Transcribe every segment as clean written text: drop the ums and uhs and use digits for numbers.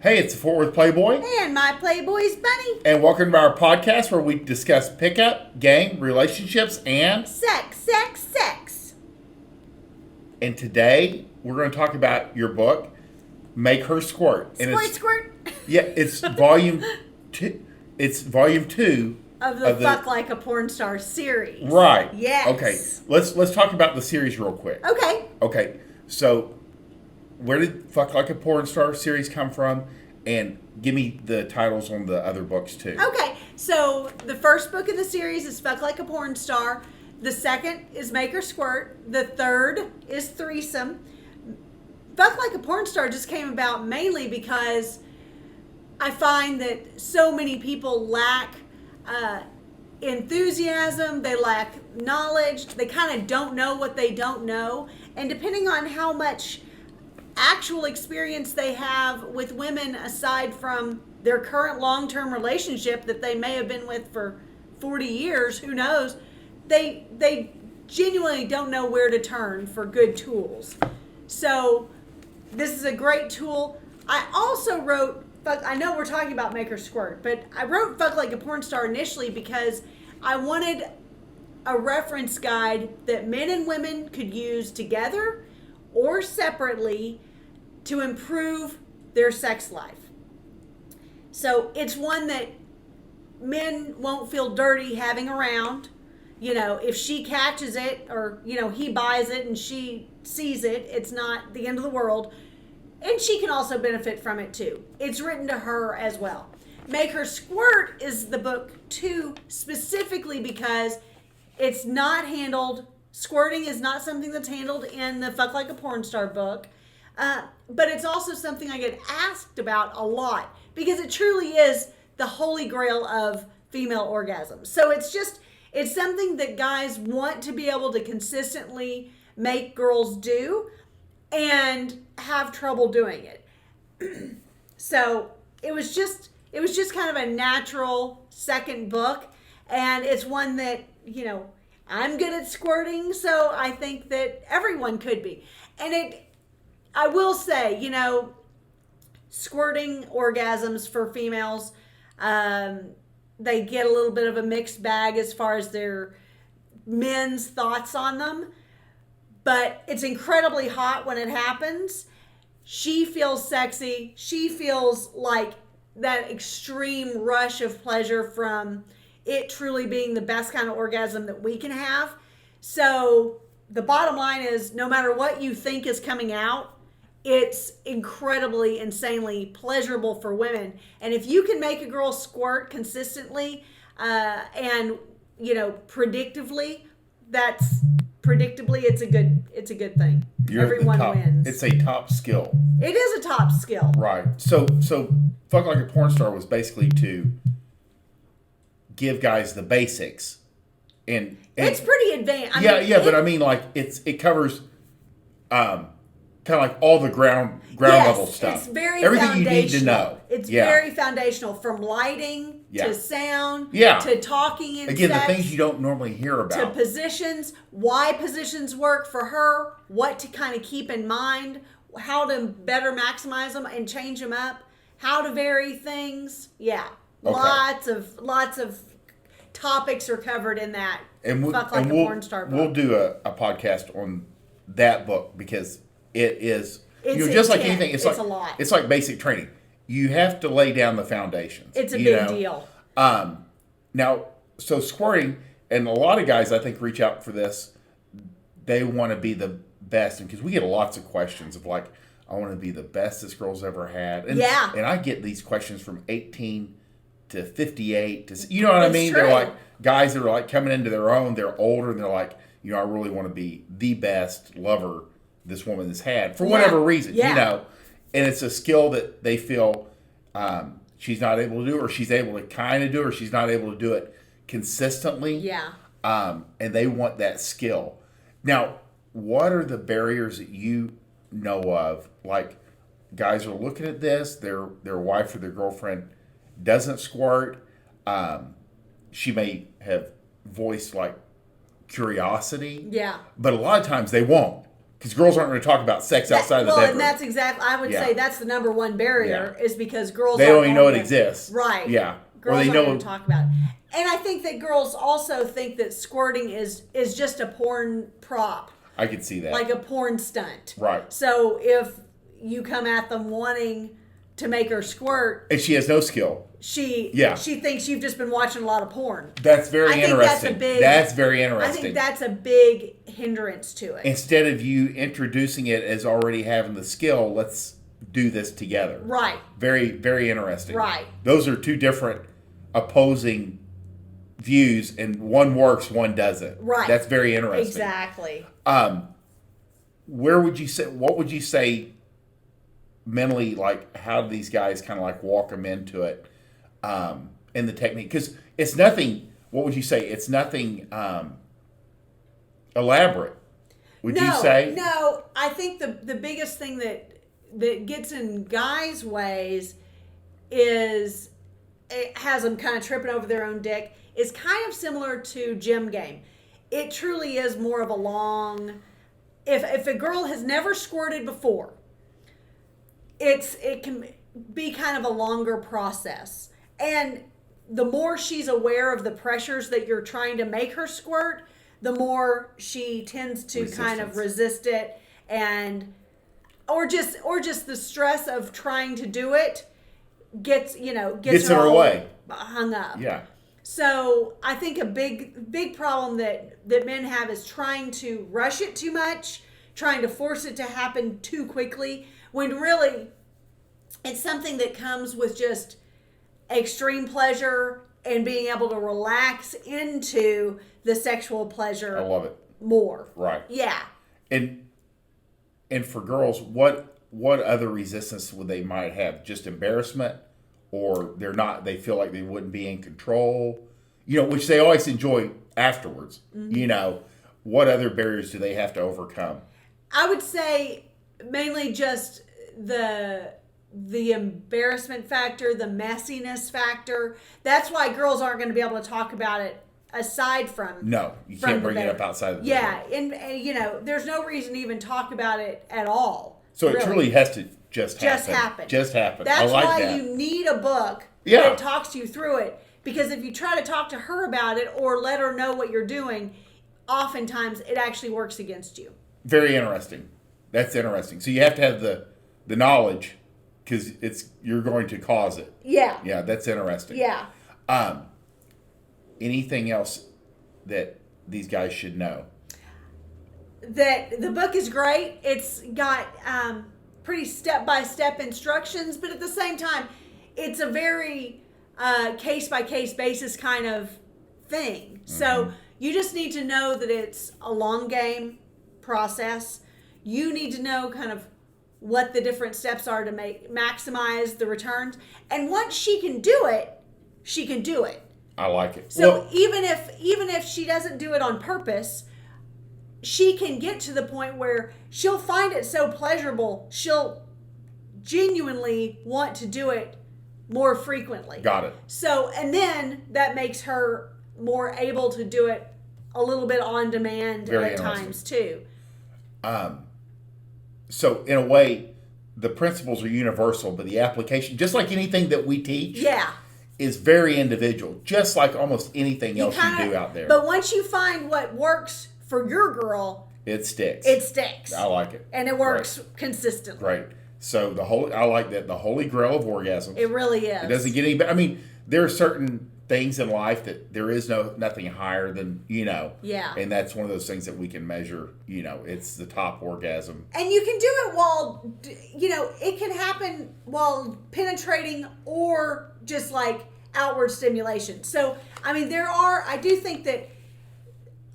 Hey, it's the Fort Worth Playboy. And my Playboys Bunny. And welcome to our podcast where we discuss pickup, gang, relationships, and... Sex. And today, we're going to talk about your book, Make Her Squirt. And Squirt. Yeah, it's volume 2. It's volume 2 of the Fuck Like a Porn Star series. Right. Yes. Okay. Let's talk about the series real quick. Okay. So, where did Fuck Like a Porn Star series come from? And give me the titles on the other books too. Okay. So, the first book in the series is Fuck Like a Porn Star. The second is Make Her Squirt. The third is Threesome. Fuck Like a Porn Star just came about mainly because I find that so many people lack enthusiasm, they lack knowledge, they kind of don't know what they don't know, and depending on how much actual experience they have with women aside from their current long-term relationship that they may have been with for 40 years, who knows, they genuinely don't know where to turn for good tools. So this is a great tool. I also wrote I know we're talking about Make Her Squirt, but I wrote Fuck Like a Porn Star initially because I wanted a reference guide that men and women could use together or separately to improve their sex life. So it's one that men won't feel dirty having around. You know, if she catches it or, he buys it and she sees it, it's not the end of the world. And she can also benefit from it too. It's written to her as well. Make Her Squirt is the book too, specifically because it's not handled, squirting is not something that's handled in the Fuck Like a Porn Star book. But it's also something I get asked about a lot because it truly is the holy grail of female orgasms. So it's something that guys want to be able to consistently make girls do and have trouble doing it. So it was just kind of a natural second book, and it's one that, I'm good at squirting, so I think that everyone could be. And I will say, squirting orgasms for females, they get a little bit of a mixed bag as far as their men's thoughts on them. But it's incredibly hot when it happens. She feels sexy. She feels like that extreme rush of pleasure from it truly being the best kind of orgasm that we can have. So the bottom line is, no matter what you think is coming out, it's incredibly, insanely pleasurable for women. And if you can make a girl squirt consistently and, predictably, it's a good thing. Everyone wins. It's a top skill. It is a top skill. Right. So Fuck Like a Porn Star was basically to give guys the basics. And it's pretty advanced. But I mean, like, it covers kind of like all the ground level stuff. It's very everything foundational. You need to know. It's very foundational, from lighting to sound to talking and again, sex, the things you don't normally hear about. To positions, why positions work for her, what to kind of keep in mind, how to better maximize them and change them up, how to vary things. Yeah. Okay. Lots of topics are covered in that. Fuck Like a Porn Star book. We'll do a podcast on that book because it is, it's just like anything, it's like a lot. It's like basic training. You have to lay down the foundations. It's a big deal. Now, so squirting, and a lot of guys I think reach out for this. They want to be the best, and because we get lots of questions of like, I want to be the best this girl's ever had, and I get these questions from 18 to 58 to, you know what I mean? True. They're like guys that are like coming into their own. They're older, and they're like, I really want to be the best lover this woman has had for whatever reason, and it's a skill that they feel she's not able to do, or she's able to kind of do, or she's not able to do it consistently. And they want that skill. Now, what are the barriers that you know of? Like, guys are looking at this, their wife or their girlfriend doesn't squirt. She may have voiced like curiosity. Yeah. But a lot of times they won't. because girls aren't going to talk about sex outside of the bedroom. And that's exactly, I would say that's the number one barrier is because girls they don't even know it exists. Right. Yeah. Girls aren't going to talk about it. And I think that girls also think that squirting is just a porn prop. I could see that. Like a porn stunt. Right. So if you come at them wanting to make her squirt. And she has no skill. She thinks you've just been watching a lot of porn. That's very interesting. That's very interesting. I think that's a big hindrance to it. Instead of you introducing it as already having the skill, let's do this together. Right. Very, very interesting. Right. Those are two different opposing views, and one works, one doesn't. Right. That's very interesting. Exactly. What would you say mentally, like, how do these guys kind of like walk them into it in the technique? Because it's nothing, what would you say? It's nothing elaborate, would you say? No, I think the biggest thing that gets in guys' ways is it has them kind of tripping over their own dick is kind of similar to gym game. It truly is more of a long, if a girl has never squirted before, it can be kind of a longer process. And the more she's aware of the pressures that you're trying to make her squirt, the more she tends to kind of resist it, and or just the stress of trying to do it gets her way hung up. Yeah. So I think a big problem that men have is trying to rush it too much, trying to force it to happen too quickly, when really it's something that comes with just extreme pleasure and being able to relax into the sexual pleasure. I love it. More. Right. Yeah. And for girls, what other resistance would they might have? Just embarrassment? Or they feel like they wouldn't be in control, which they always enjoy afterwards. Mm-hmm. What other barriers do they have to overcome? I would say mainly just the embarrassment factor, the messiness factor. That's why girls aren't going to be able to talk about it aside from. No, you can't bring it up outside of the bedroom. And there's no reason to even talk about it at all. So it truly has to just happen. Just happen. That's why you need a book that talks you through it. Because if you try to talk to her about it or let her know what you're doing, oftentimes it actually works against you. Very interesting. That's interesting. So you have to have the knowledge, because you're going to cause it. Yeah. Yeah, that's interesting. Yeah. Anything else that these guys should know? That the book is great. It's got pretty step-by-step instructions, but at the same time, it's a very case-by-case basis kind of thing. Mm-hmm. So you just need to know that it's a long game process. You need to know kind of what the different steps are to maximize the returns. And once she can do it, she can do it. I like it. So even if she doesn't do it on purpose, she can get to the point where she'll find it so pleasurable, she'll genuinely want to do it more frequently. Got it. So, and then that makes her more able to do it a little bit on demand at times too. So in a way, the principles are universal, but the application, just like anything that we teach, is very individual, just like almost anything else you do out there. But once you find what works for your girl, it sticks. It sticks. I like it. And it works consistently. Right. So I like that, the holy grail of orgasms. It really is. It doesn't get any better. I mean, there are certain things in life that there is nothing higher than, Yeah. And that's one of those things that we can measure, it's the top orgasm. And you can do it while, it can happen while penetrating or just like outward stimulation. So, I mean, I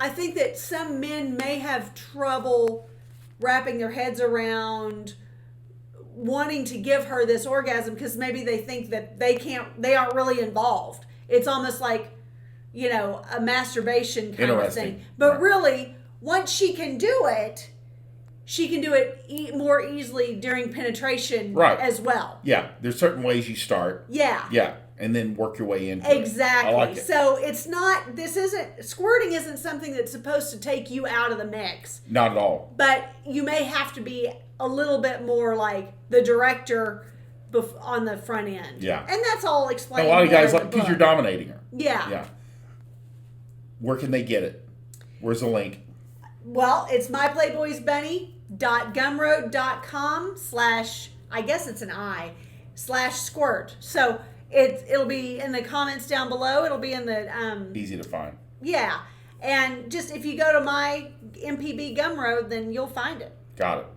think that some men may have trouble wrapping their heads around wanting to give her this orgasm because maybe they think that they aren't really involved. It's almost like, a masturbation kind of thing. But really, once she can do it, she can do it more easily during penetration as well. Yeah, there's certain ways you start. Yeah. Yeah, and then work your way into exactly. it. I like it. So squirting isn't something that's supposed to take you out of the mix. Not at all. But you may have to be a little bit more like the director on the front end. Yeah. And that's all explained. A lot of guys like, because you're dominating her. Yeah. Yeah. Where can they get it? Where's the link? Well, it's myplayboysbunny.gumroad.com / I guess it's an I / squirt. So it'll be in the comments down below. It'll be in the easy to find. Yeah. And just if you go to my MPB Gumroad, then you'll find it. Got it.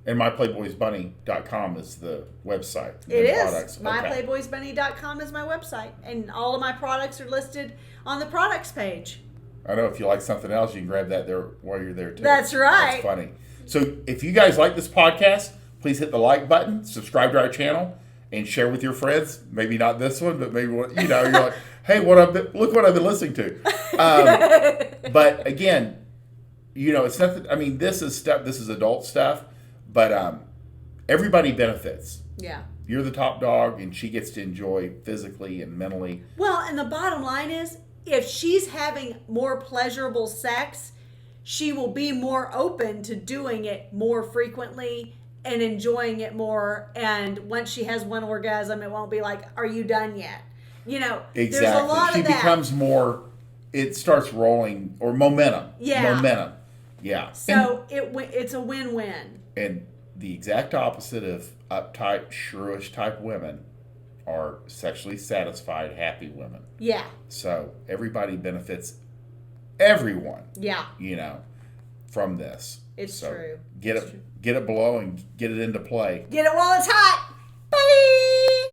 And myplayboysbunny.com is the website. It is. MyPlayboysBunny.com is my website. And all of my products are listed on the products page. I know if you like something else, you can grab that there while you're there too. That's right. That's funny. So if you guys like this podcast, please hit the like button, subscribe to our channel, and share with your friends. Maybe not this one, but maybe you're like, hey, look what I've been listening to. But again, it's nothing. I mean, this is adult stuff, but everybody benefits. Yeah. You're the top dog, and she gets to enjoy physically and mentally. Well, and the bottom line is, if she's having more pleasurable sex, she will be more open to doing it more frequently and enjoying it more. And once she has one orgasm, it won't be like, are you done yet? Exactly. There's a lot of that. She becomes more, it starts rolling, or momentum. Yeah. Momentum. Yeah. So it's a win-win. And the exact opposite of uptight, shrewish type women are sexually satisfied, happy women. Yeah. So everybody benefits, everyone. Yeah. From this. It's true. Get it below and get it into play. Get it while it's hot.